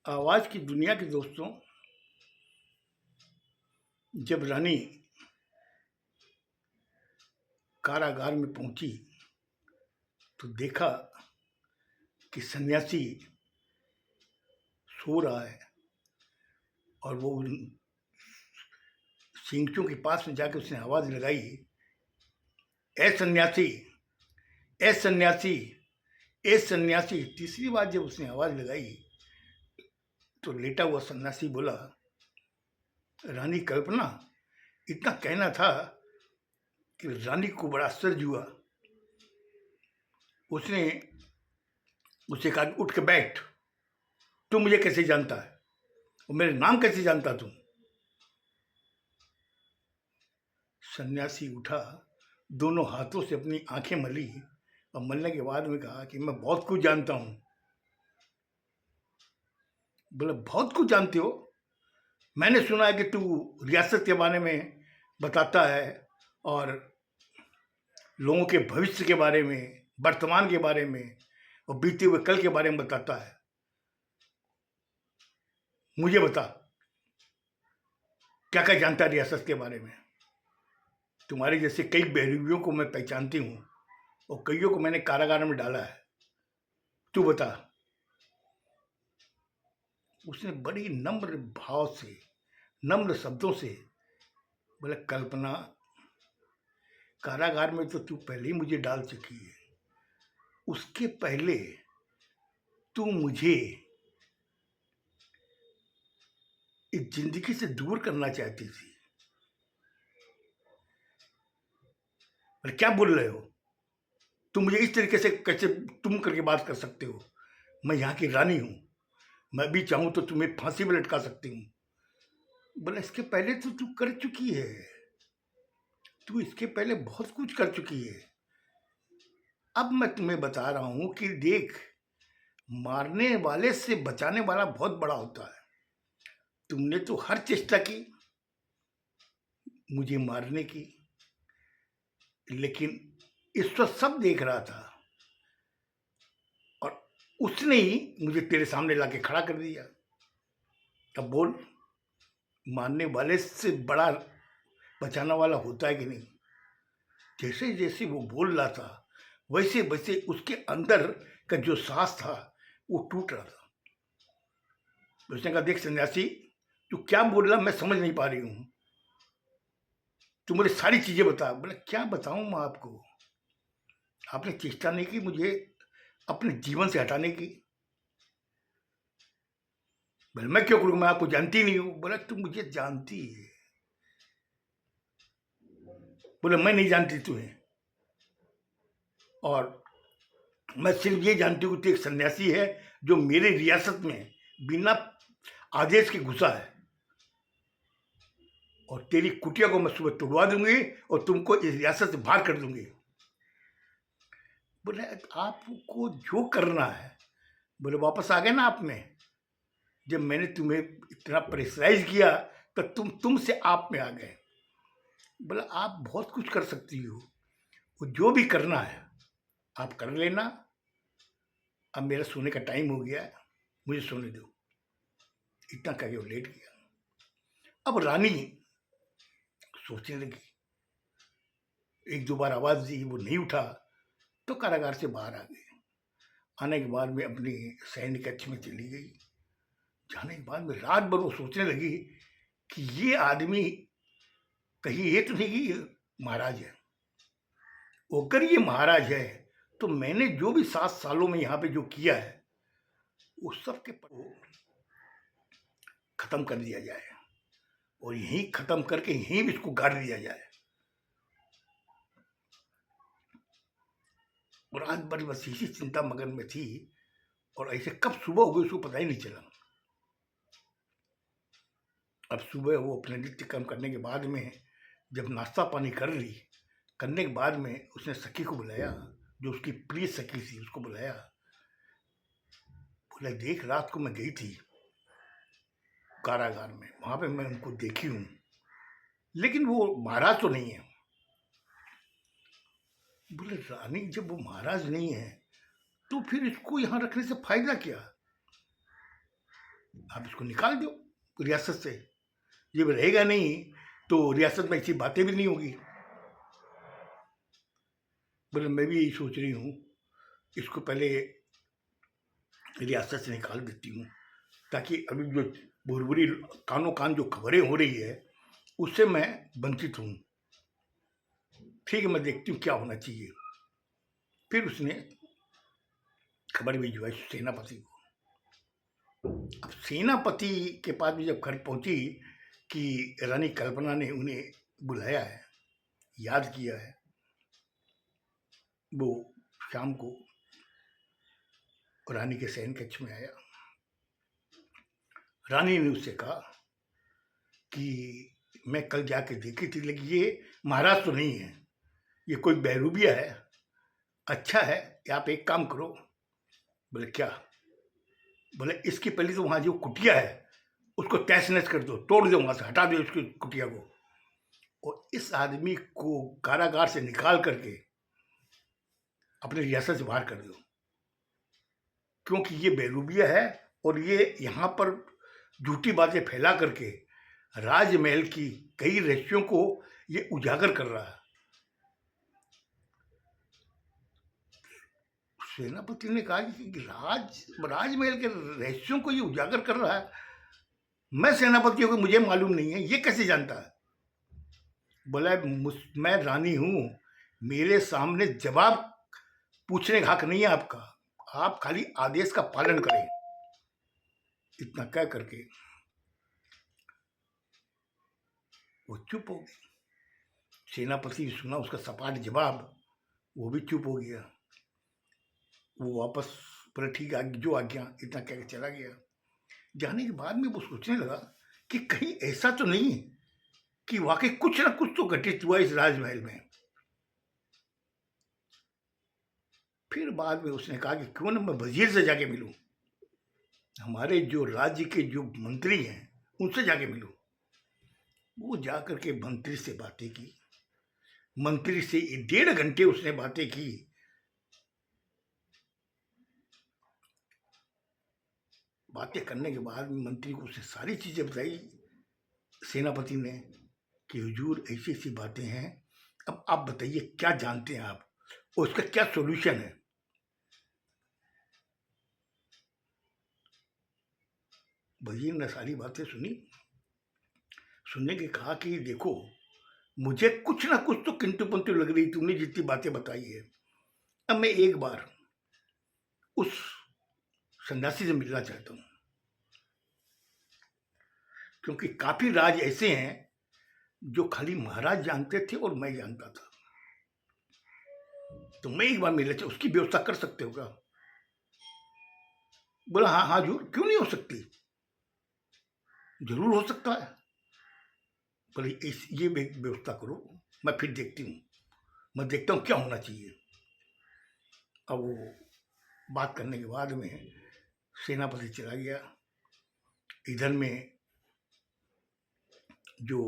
आवाज की दुनिया के दोस्तों, जब रानी कारागार में पहुंची तो देखा कि सन्यासी सो रहा है और वो उन सिंचों के पास में जाके उसने आवाज लगाई, ए सन्यासी, ए सन्यासी, ए सन्यासी। तीसरी बार जब उसने आवाज लगाई तो लेटा हुआ सन्यासी बोला, रानी कल्पना। इतना कहना था कि रानी को बड़ा आश्चर्य हुआ। उसने उसे कहा, उठ के बैठ, तू मुझे कैसे जानता है और मेरे नाम कैसे जानता तू? सन्यासी उठा, दोनों हाथों से अपनी आंखें मली और मलने के बाद में कहा कि मैं बहुत कुछ जानता हूं। बोले, बहुत कुछ जानते हो? मैंने सुना है कि तू रियासत के बारे में बताता है और लोगों के भविष्य के बारे में, वर्तमान के बारे में और बीते हुए कल के बारे में बताता है। मुझे बता, क्या क्या जानता है रियासत के बारे में? तुम्हारे जैसे कई बहरवियों को मैं पहचानती हूँ और कईयों को मैंने कारागार में डाला है। तू बता। उसने बड़ी नम्र भाव से, नम्र शब्दों से बोले, कल्पना, कारागार में तो तू पहले ही मुझे डाल चुकी है। उसके पहले तू मुझे इस जिंदगी से दूर करना चाहती थी। बोले, क्या बोल रहे हो? तुम मुझे इस तरीके से कैसे तुम करके बात कर सकते हो? मैं यहाँ की रानी हूँ, मैं भी चाहूँ तो तुम्हें फांसी में लटका सकती हूँ। बोले, इसके पहले तो तू कर चुकी है, तू इसके पहले बहुत कुछ कर चुकी है। अब मैं तुम्हें बता रहा हूं कि देख, मारने वाले से बचाने वाला बहुत बड़ा होता है। तुमने तो हर चेष्टा की मुझे मारने की, लेकिन ईश्वर सब देख रहा था और उसने ही मुझे तेरे सामने लाके खड़ा कर दिया। अब बोल, मारने वाले से बड़ा बचाने वाला होता है कि नहीं? जैसे जैसे वो बोल रहा था वैसे वैसे उसके अंदर का जो सांस था वो टूट रहा था। उसने कहा, देख सन्यासी, तू क्या बोल रहा मैं समझ नहीं पा रही हूँ, तू मुझे सारी चीजें बता। बोले, क्या बताऊं मैं आपको? आपने चेष्टा नहीं की मुझे अपने जीवन से हटाने की। बोले, मैं क्यों करूं, मैं आपको जानती नहीं हूं। बोला, तू मुझे जानती है। बोले, मैं नहीं जानती तुम्हें, और मैं सिर्फ ये जानती हूँ कि तू एक सन्यासी है जो मेरे रियासत में बिना आदेश के घुसा है, और तेरी कुटिया को मैं सुबह तोड़वा दूंगी और तुमको इस रियासत से बाहर कर दूंगी। बोले, आपको जो करना है। बोले, वापस आ गए ना आप में? जब मैंने तुम्हें इतना प्रेशराइज किया तो तुमसे आप में आ गए। बोला, आप बहुत कुछ कर सकती हो, वो जो भी करना है आप कर लेना। अब मेरा सोने का टाइम हो गया है, मुझे सोने दो। इतना कह के वो लेट गया। अब रानी सोचने लगी, एक दो बार आवाज दी, वो नहीं उठा तो कारागार से बाहर आ गई। आने के बाद में अपनी सैन्य कक्ष में चली गई। जाने के बाद में रात भर वो सोचने लगी कि ये आदमी कहीं ये तो नहीं कि ये महाराज है। अगर ये महाराज है तो मैंने जो भी 7 सालों में यहाँ पे जो किया है उस सब के खत्म कर दिया जाए और यहीं खत्म करके यहीं भी इसको गाड़ दिया जाए। और आज बड़ी बस इसी चिंता मगन में थी, और ऐसे कब सुबह हो गई उसको पता ही नहीं चला। अब सुबह वो अपने नित्य कर्म करने के बाद में जब नाश्ता पानी कर ली, करने के बाद में उसने सखी को बुलाया, जो उसकी प्रिय सखी थी उसको बुलाया। बोला, देख, रात को मैं गई थी कारागार में, वहां पे मैं उनको देखी हूं, लेकिन वो महाराज तो नहीं है। बोले, रानी, जब वो महाराज नहीं है तो फिर इसको यहां रखने से फायदा क्या? आप इसको निकाल दो रियासत से, ये रहेगा नहीं तो रियासत में ऐसी बातें भी नहीं होगी। बोले मैं भी यही सोच रही हूँ, इसको पहले रियासत से निकाल देती हूँ, ताकि अभी जो बुरबुरी कानों कान जो खबरें हो रही है उससे मैं वंचित हूँ। ठीक है, मैं देखती हूँ क्या होना चाहिए। फिर उसने खबर भिजवाई सेनापति को। अब सेनापति के पास भी जब खबर पहुंची कि रानी कल्पना ने उन्हें बुलाया है, याद किया है, वो शाम को रानी के शयन कक्ष में आया। रानी ने उससे कहा कि मैं कल जाके देखी थी, लेकिन ये महाराज तो नहीं है, ये कोई बहरूबिया है। अच्छा है, आप एक काम करो। बोले क्या? बोले इसकी पहले तो वहाँ जो कुटिया है उसको तहस नहस कर दो, तोड़ दो, वहाँ से हटा दो उसकी कुटिया को, और इस आदमी को कारागार से निकाल करके अपने रियासत से बाहर कर दो, क्योंकि ये बेरूबिया है और ये यहाँ पर झूठी बातें फैला करके राजमहल की कई रहस्यों को ये उजागर कर रहा है। सेनापति ने कहा कि राजमहल के रहस्यों को ये उजागर कर रहा है, मैं सेनापति हूं कि मुझे मालूम नहीं है, ये कैसे जानता है? बोला मैं रानी हूं, मेरे सामने जवाब पूछने का हक नहीं है आपका, आप खाली आदेश का पालन करें। इतना कह करके वो चुप हो गई। सेनापति सुना उसका सपाट जवाब, वो भी चुप हो गया। वो वापस बोला ठीक है, जो आज्ञा, इतना कह के चला गया। जाने के बाद में वो सोचने लगा कि कहीं ऐसा तो नहीं कि वाकई कुछ ना कुछ तो घटित हुआ इस राजमहल में। फिर बाद में उसने कहा कि क्यों ना मैं वजीर से जाके मिलूं, हमारे जो राज्य के जो मंत्री हैं उनसे जाके मिलूं। वो जाकर के मंत्री से बातें की, मंत्री से 1.5 घंटे उसने बातें की। बातें करने के बाद मंत्री को उसने सारी चीजें बताई सेनापति ने कि हुजूर ऐसी ऐसी बातें हैं, अब आप बताइए क्या जानते हैं आप और उसका क्या सॉल्यूशन है। वजीर ने सारी बातें सुनी, सुनने के कहा कि देखो मुझे कुछ ना कुछ तो किंतु पंतु लग रही, तुमने जितनी बातें बताई है। अब मैं एक बार उस सन्यासी से मिलना चाहता हूं, क्योंकि काफी राज ऐसे हैं जो खाली महाराज जानते थे और मैं जानता था, तो मैं एक बार मिलना चाहता, उसकी व्यवस्था कर सकते हो क्या? बोला हाँ हाँ जरूर, क्यों नहीं हो सकती, जरूर हो सकता है। बोले ये व्यवस्था करो, मैं फिर देखती हूँ, मैं देखता हूँ क्या होना चाहिए। अब वो बात करने के बाद में सेनापति चला गया। इधर में जो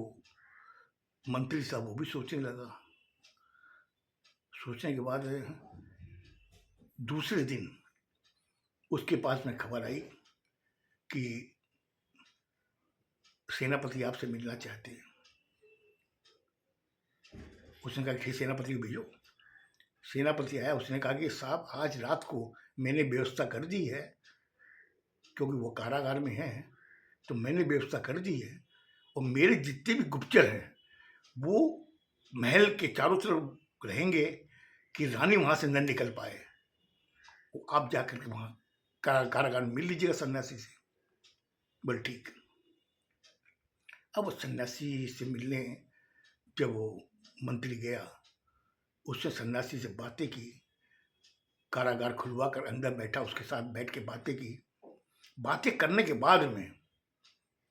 मंत्री साहब वो भी सोचने लगा। सोचने के बाद दूसरे दिन उसके पास में खबर आई कि सेनापति आपसे मिलना चाहते हैं। उसने कहा ठीक, सेनापति को भेजो। सेनापति आया, उसने कहा कि साहब आज रात को मैंने व्यवस्था कर दी है, क्योंकि वो कारागार में है, तो मैंने व्यवस्था कर दी है, और मेरे जितने भी गुप्तचर हैं वो महल के चारों तरफ रहेंगे कि रानी वहां से न निकल पाए। वो आप जाकर के वहां कारागार में मिल लीजिएगा सन्यासी से। बोल ठीक। अब सन्यासी से मिलने जब वो मंत्री गया, उसने सन्यासी से बातें की, कारागार खुलवा कर अंदर बैठा, उसके साथ बैठ के बातें की। बातें करने के बाद में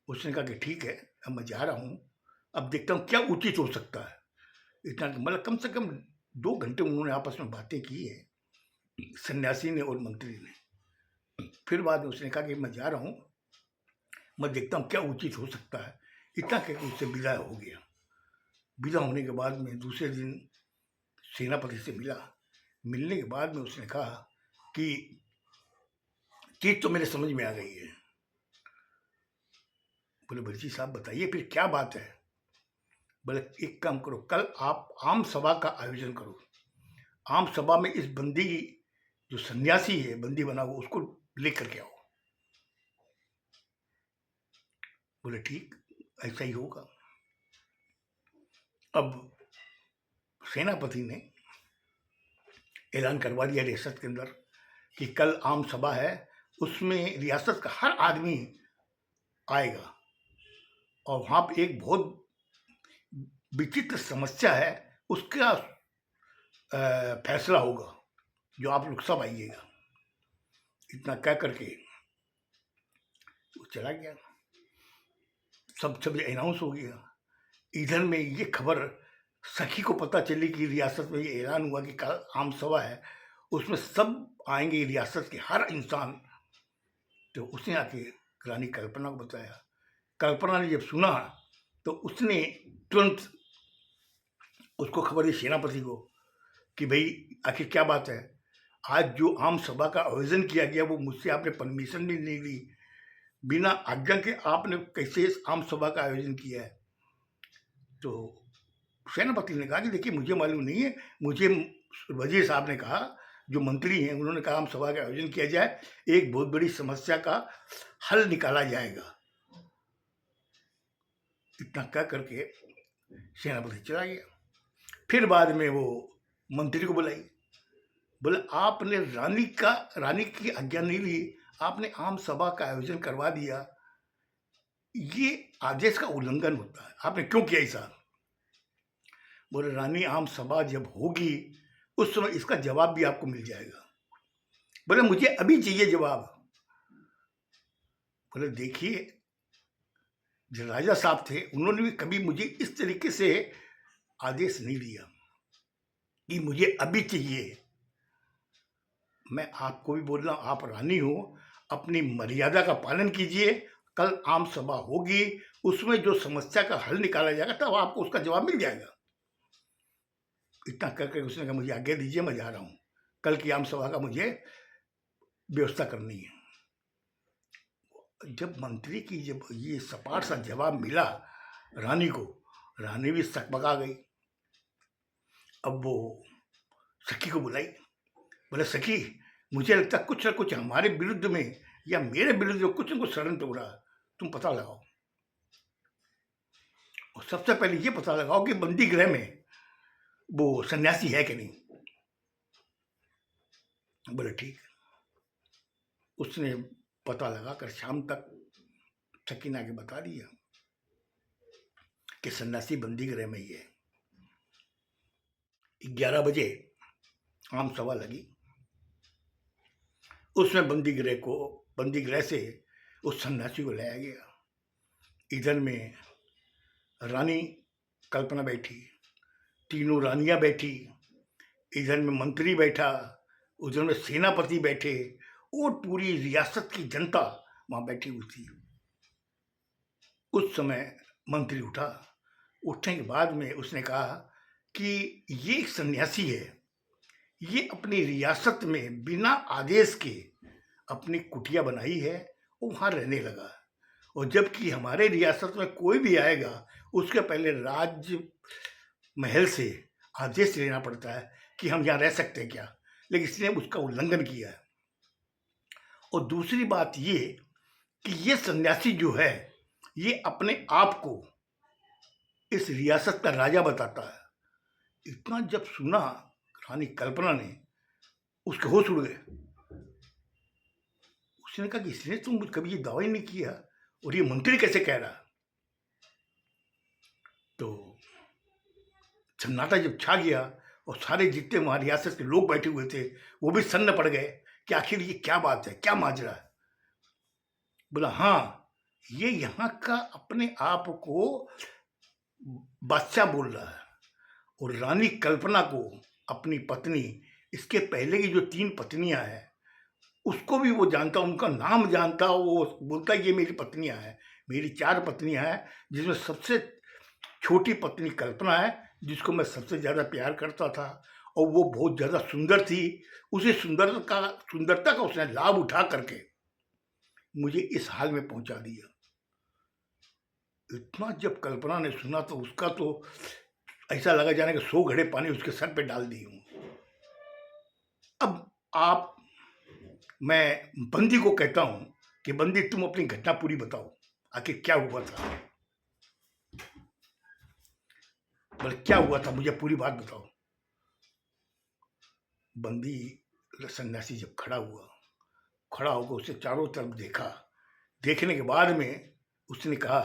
उसने कहा कि ठीक है, अब मैं जा रहा हूँ, अब देखता हूँ क्या उचित हो सकता है। इतना मतलब कम से कम 2 घंटे उन्होंने आपस में बातें की है, सन्यासी ने और मंत्री ने। फिर बाद में उसने कहा कि मैं जा रहा हूँ, मैं देखता हूँ क्या उचित हो सकता है। इतना कहकर उससे विदा हो गया। विदा होने के बाद में दूसरे दिन सेनापति से मिला। मिलने के बाद में उसने कहा कि चीज तो मेरे समझ में आ गई है, बोले भज्जी साहब बताइए फिर क्या बात है। बोले एक काम करो, कल आप आम सभा का आयोजन करो, आम सभा में इस बंदी जो सन्यासी है बंदी बना हुआ उसको लेकर के आओ। बोले ठीक, ऐसा ही होगा। अब सेनापति ने ऐलान करवा दिया रियासत के अंदर कि कल आम सभा है, उसमें रियासत का हर आदमी आएगा और वहाँ पे एक बहुत विचित्र समस्या है, उसका फैसला होगा, जो आप लोग सब आइएगा। इतना कह करके वो चला गया। सब अनाउंस हो गया। इधर में ये खबर सखी को पता चली कि रियासत में ये ऐलान हुआ कि कल आम सभा है, उसमें सब आएंगे, रियासत के हर इंसान। तो उसने आके रानी कल्पना को बताया। कल्पना ने जब सुना तो उसने तुरंत उसको खबर दी सेनापति को कि भाई आखिर क्या बात है, आज जो आम सभा का आयोजन किया गया वो मुझसे आपने परमिशन भी नहीं ली, बिना आज्ञा के आपने कैसे इस आम सभा का आयोजन किया है। तो सेनापति ने कहा कि देखिए मुझे मालूम नहीं है, मुझे वजीर साहब ने कहा, जो मंत्री हैं उन्होंने कहा आम सभा का आयोजन किया जाए, एक बहुत बड़ी समस्या का हल निकाला जाएगा। इतना कह करके सेनापति चला गया। फिर बाद में वो मंत्री को बुलाई, बोले आपने रानी की आज्ञा नहीं ली, आपने आम सभा का आयोजन करवा दिया, ये आदेश का उल्लंघन होता है, आपने क्यों किया ऐसा। बोले रानी आम सभा जब होगी उस समय इसका जवाब भी आपको मिल जाएगा। बोले मुझे अभी चाहिए जवाब। बोले देखिए जो राजा साहब थे उन्होंने भी कभी मुझे इस तरीके से आदेश नहीं दिया कि मुझे अभी चाहिए। मैं आपको भी बोल रहा हूँ, आप रानी हो, अपनी मर्यादा का पालन कीजिए। कल आम सभा होगी, उसमें जो समस्या का हल निकाला जाएगा तब आपको उसका जवाब मिल जाएगा। इतना करके उसने कहा मुझे आज्ञा दीजिए, मैं जा रहा हूँ, कल की आम सभा का मुझे व्यवस्था करनी है। जब मंत्री की जब ये सपाट सा जवाब मिला रानी को, रानी भी सकबका गई। अब वो सखी को बुलाई, बोले सखी मुझे लगता है कुछ ना कुछ हमारे विरुद्ध में या मेरे विरुद्ध में कुछ न कुछ षड्यंत्र हो रहा है, तुम पता लगाओ और सबसे पहले ये पता लगाओ कि बंदी गृह में वो सन्यासी है कि नहीं। बोले ठीक। उसने पता लगा कर शाम तक सकीना के बता दिया कि सन्यासी बंदी गृह में ही है। 11 बजे आम सभा लगी, उसमें बंदी गृह से उस सन्यासी को लाया गया। इधर में रानी कल्पना बैठी, तीनों रानियां बैठी, इधर में मंत्री बैठा, उधर में सेनापति बैठे और पूरी रियासत की जनता वहां बैठी हुई थी। उस समय मंत्री उठा, उठने के बाद में उसने कहा कि ये एक सन्यासी है, ये अपनी रियासत में बिना आदेश के अपनी कुटिया बनाई है और वहाँ रहने लगा। और जबकि हमारे रियासत में कोई भी आएगा उसके पहले राज्य महल से आदेश लेना पड़ता है कि हम यहाँ रह सकते हैं क्या, लेकिन इसने उसका उल्लंघन किया है। और दूसरी बात ये कि ये सन्यासी जो है ये अपने आप को इस रियासत का राजा बताता है। इतना जब सुना रानी कल्पना ने, उसके होश उड़ गए। उसने कहा कि इसने तुम कभी ये दावा ही नहीं किया और ये मंत्री कैसे कह रहा। तो सन्नाटा जब छा गया और सारे जितने वहां रियासत के लोग बैठे हुए थे वो भी सन्न पड़ गए कि आखिर ये क्या बात है, क्या माजरा है। बोला हाँ, ये यहाँ का अपने आप को बादशाह बोल रहा है और रानी कल्पना को अपनी पत्नी, इसके पहले की जो 3 पत्नियां हैं उसको भी वो जानता, उनका नाम जानता। वो बोलता है ये मेरी पत्नियां हैं, मेरी 4 पत्नियां हैं, जिसमें सबसे छोटी पत्नी कल्पना है जिसको मैं सबसे ज़्यादा प्यार करता था और वो बहुत ज़्यादा सुंदर थी। उसे सुंदरता का उसने लाभ उठा करके मुझे इस हाल में पहुंचा दिया। इतना जब कल्पना ने सुना तो उसका तो ऐसा लगा जाने कि 100 घड़े पानी उसके सर पे डाल दी हूँ। अब आप मैं बंदी को कहता हूँ कि बंदी तुम अपनी घटना पूरी बताओ, आखिर क्या हुआ था? बोले क्या हुआ था, मुझे पूरी बात बताओ। बंदी सन्यासी जब खड़ा होकर उसे चारों तरफ देखा। देखने के बाद में उसने कहा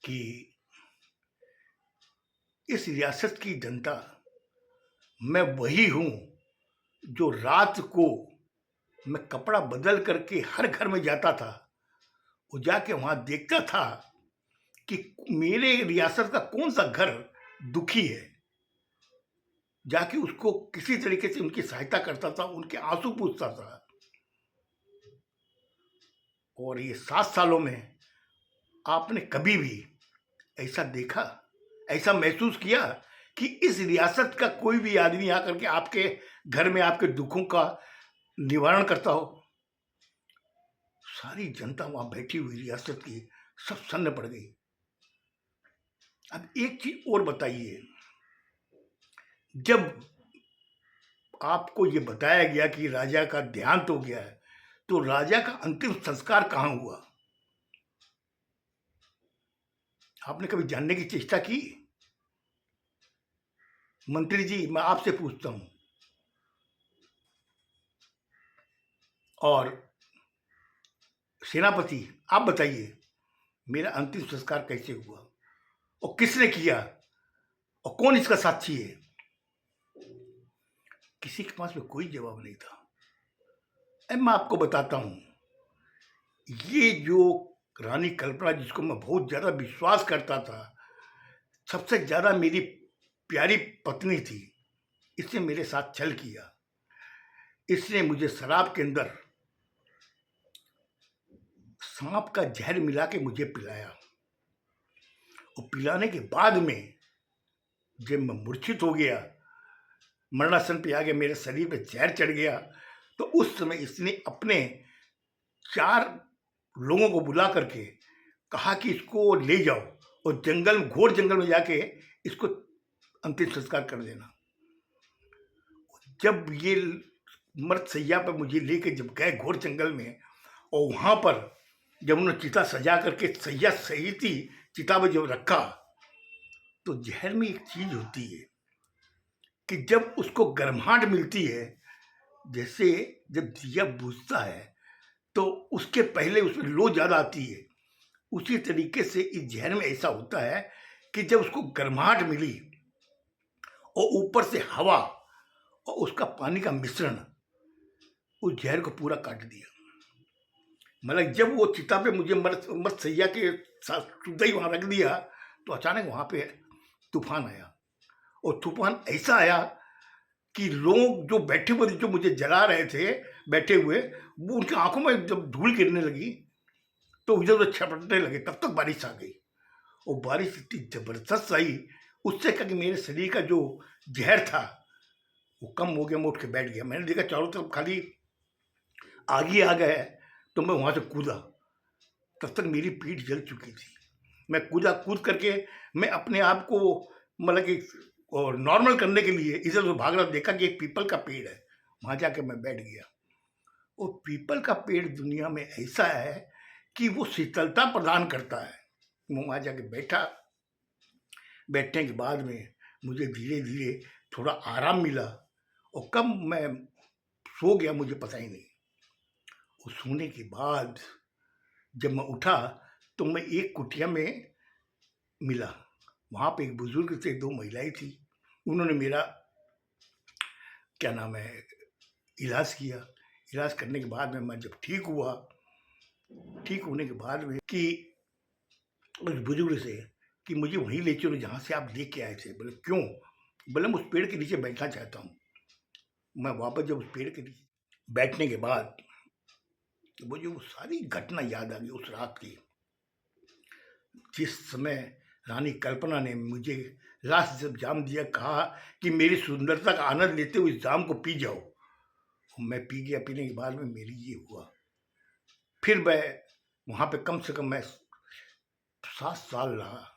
कि इस रियासत की जनता मैं वही हूं जो रात को मैं कपड़ा बदल करके हर घर में जाता था और जाके वहां देखता था कि मेरे रियासत का कौन सा घर दुखी है, जाके उसको किसी तरीके से उनकी सहायता करता था, उनके आंसू पूछता था। और ये 7 सालों में आपने कभी भी ऐसा देखा, ऐसा महसूस किया कि इस रियासत का कोई भी आदमी आकर के आपके घर में आपके दुखों का निवारण करता हो? सारी जनता वहां बैठी हुई रियासत की सब सन्न पड़ गई। अब एक चीज और बताइए, जब आपको ये बताया गया कि राजा का देहांत हो गया है, तो राजा का अंतिम संस्कार कहां हुआ? आपने कभी जानने की चेष्टा की? मंत्री जी, मैं आपसे पूछता हूं, और सेनापति आप बताइए, मेरा अंतिम संस्कार कैसे हुआ और किसने किया और कौन इसका साक्षी है? किसी के पास में कोई जवाब नहीं था। अब मैं आपको बताता हूं, ये जो रानी कल्पना, जिसको मैं बहुत ज्यादा विश्वास करता था, सबसे ज्यादा मेरी प्यारी पत्नी थी, इसने मेरे साथ छल किया। इसने मुझे शराब के अंदर सांप का जहर मिला के मुझे पिलाया, और पिलाने के बाद में जब मैं मूर्छित हो गया, मरणासन पे आ गया, मेरे शरीर पे जहर चढ़ गया, तो उस समय इसने अपने 4 लोगों को बुला करके कहा कि इसको ले जाओ और जंगल, घोर जंगल में जाके इसको अंतिम संस्कार कर देना। जब ये मृत सैया पर मुझे लेके जब गए घोर जंगल में, और वहां पर जब उन्होंने चिता सजा करके सैया सही थी चिता में जब रखा, तो जहर में एक चीज होती है कि जब उसको गर्माहट मिलती है, जैसे जब दिया बुझता है तो उसके पहले उसमें लो ज्यादा आती है, उसी तरीके से इस जहर में ऐसा होता है कि जब उसको गर्माहट मिली और ऊपर से हवा और उसका पानी का मिश्रण उस जहर को पूरा काट दिया। मतलब जब वो चिता पे मुझे मर्द सैया के साथ सुधा ही वहां रख दिया, तो अचानक वहां पे तूफान आया, और तूफान ऐसा आया कि लोग जो बैठे हुए, जो मुझे जला रहे थे बैठे हुए, वो उनकी आंखों में जब धूल गिरने लगी तो उधर उधर छपटने लगे। तब तक बारिश आ गई, और बारिश इतनी जबरदस्त आई, उससे क्या कि मेरे शरीर का जो जहर था वो कम हो गया। मैं उठ के बैठ गया, मैंने देखा चारों तरफ खाली आग ही आ गया है, तो मैं वहां से कूदा। तब तक मेरी पीठ जल चुकी थी। मैं कूद करके मैं अपने आप को मतलब कि और नॉर्मल करने के लिए इधर उधर भाग रहा, देखा कि एक पीपल का पेड़ है, वहां जाके मैं बैठ गया। और पीपल का पेड़ दुनिया में ऐसा है कि वो शीतलता प्रदान करता है। मैं वहां जाके बैठा, बैठने के बाद में मुझे धीरे धीरे थोड़ा आराम मिला, और कब मैं सो गया मुझे पता ही नहीं। और सोने के बाद जब मैं उठा तो मैं एक कुटिया में मिला। वहां पे एक बुजुर्ग थे, 2 महिलाएं थी। उन्होंने मेरा क्या नाम है इलाज किया। इलाज करने के बाद में मैं जब ठीक हुआ, ठीक होने के बाद में कि उस बुजुर्ग से कि मुझे वहीं ले चलो जहाँ से आप लेके आए थे। बोले क्यों? बोले मैं उस पेड़ के नीचे बैठना चाहता हूँ। मैं वापस जब उस पेड़ के नीचे बैठने के बाद मुझे वो सारी घटना याद आ गई उस रात की, जिस समय रानी कल्पना ने मुझे लास्ट जब जाम दिया, कहा कि मेरी सुंदरता का आनंद लेते हुए इस जाम को पी जाओ। मैं पी गया। पीने के बाद में मेरी ये हुआ। फिर मैं वहाँ पे कम से कम मैं 7 साल रहा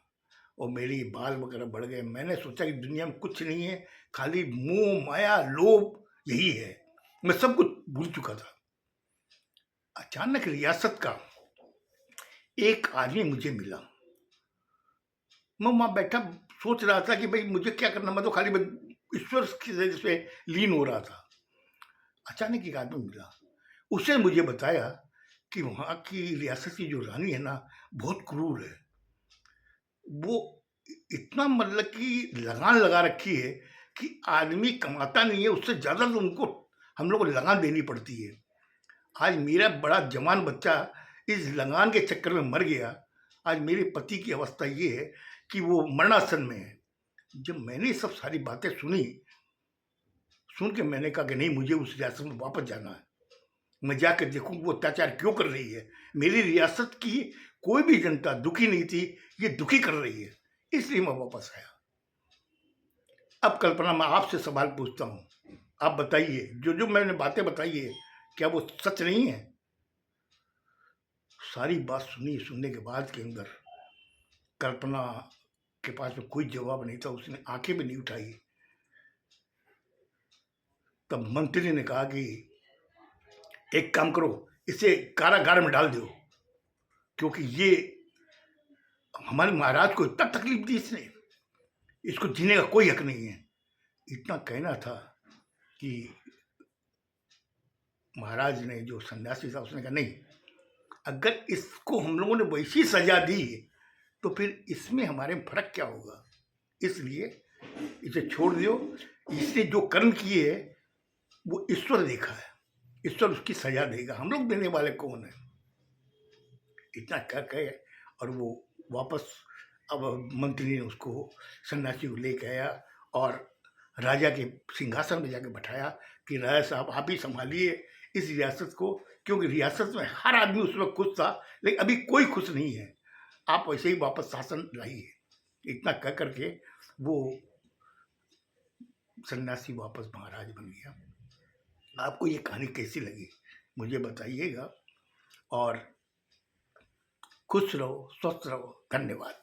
और मेरी बाल वगैरह बढ़ गए। मैंने सोचा कि दुनिया में कुछ नहीं है, खाली मोह माया लोभ यही है। मैं सब कुछ भूल चुका था। अचानक रियासत का एक आदमी मुझे मिला। मैं वहाँ बैठा सोच रहा था कि भाई मुझे क्या करना, मैं तो खाली ईश्वर की वजह से लीन हो रहा था। अचानक एक आदमी मिला, उसने मुझे बताया कि वहाँ की रियासत की जो रानी है ना, बहुत क्रूर है। वो इतना मतलब कि लगान लगा रखी है कि आदमी कमाता नहीं है, उससे ज़्यादा तो उनको हम लोग को लगान देनी पड़ती है। आज मेरा बड़ा जवान बच्चा इस लगान के चक्कर में मर गया। आज मेरे पति की अवस्था ये है कि वो मरणासन में है। जब मैंने सब सारी बातें सुनी, सुन के मैंने कहा कि नहीं, मुझे उस रियासत में वापस जाना है। मैं जाकर देखूं वो अत्याचार क्यों कर रही है। मेरी रियासत की कोई भी जनता दुखी नहीं थी, ये दुखी कर रही है, इसलिए मैं वापस आया। अब कल्पना, मैं आपसे सवाल पूछता हूँ, आप बताइए, जो जो मैंने बातें बताई है क्या वो सच नहीं है? सारी बात सुनने के बाद के अंदर कल्पना के पास में कोई जवाब नहीं था, उसने आंखें भी नहीं उठाई। तब मंत्री ने कहा कि एक काम करो, इसे कारागार में डाल दो, क्योंकि ये हमारे महाराज को इतना तकलीफ दी इसने, इसको जीने का कोई हक नहीं है। इतना कहना था कि महाराज ने, जो सन्यासी था, उसने कहा नहीं, अगर इसको हम लोगों ने वैसी सजा दी तो फिर इसमें हमारे में फर्क क्या होगा, इसलिए इसे छोड़ दो। इसने जो कर्म किए है वो ईश्वर देखा है, ईश्वर उसकी सजा देगा, हम लोग देने वाले कौन है। इतना कह के और वो वापस, अब मंत्री ने उसको, सन्यासी को लेके आया और राजा के सिंहासन में जाके बैठाया कि राजा साहब आप ही संभालिए इस रियासत को, क्योंकि रियासत में हर आदमी उस वक्त खुश था, लेकिन अभी कोई खुश नहीं है, आप वैसे ही वापस शासन लाइए। इतना कह करके वो सन्यासी वापस महाराज बन गया। आपको ये कहानी कैसी लगी मुझे बताइएगा, और खुश रहो, स्वस्थ रहो। धन्यवाद।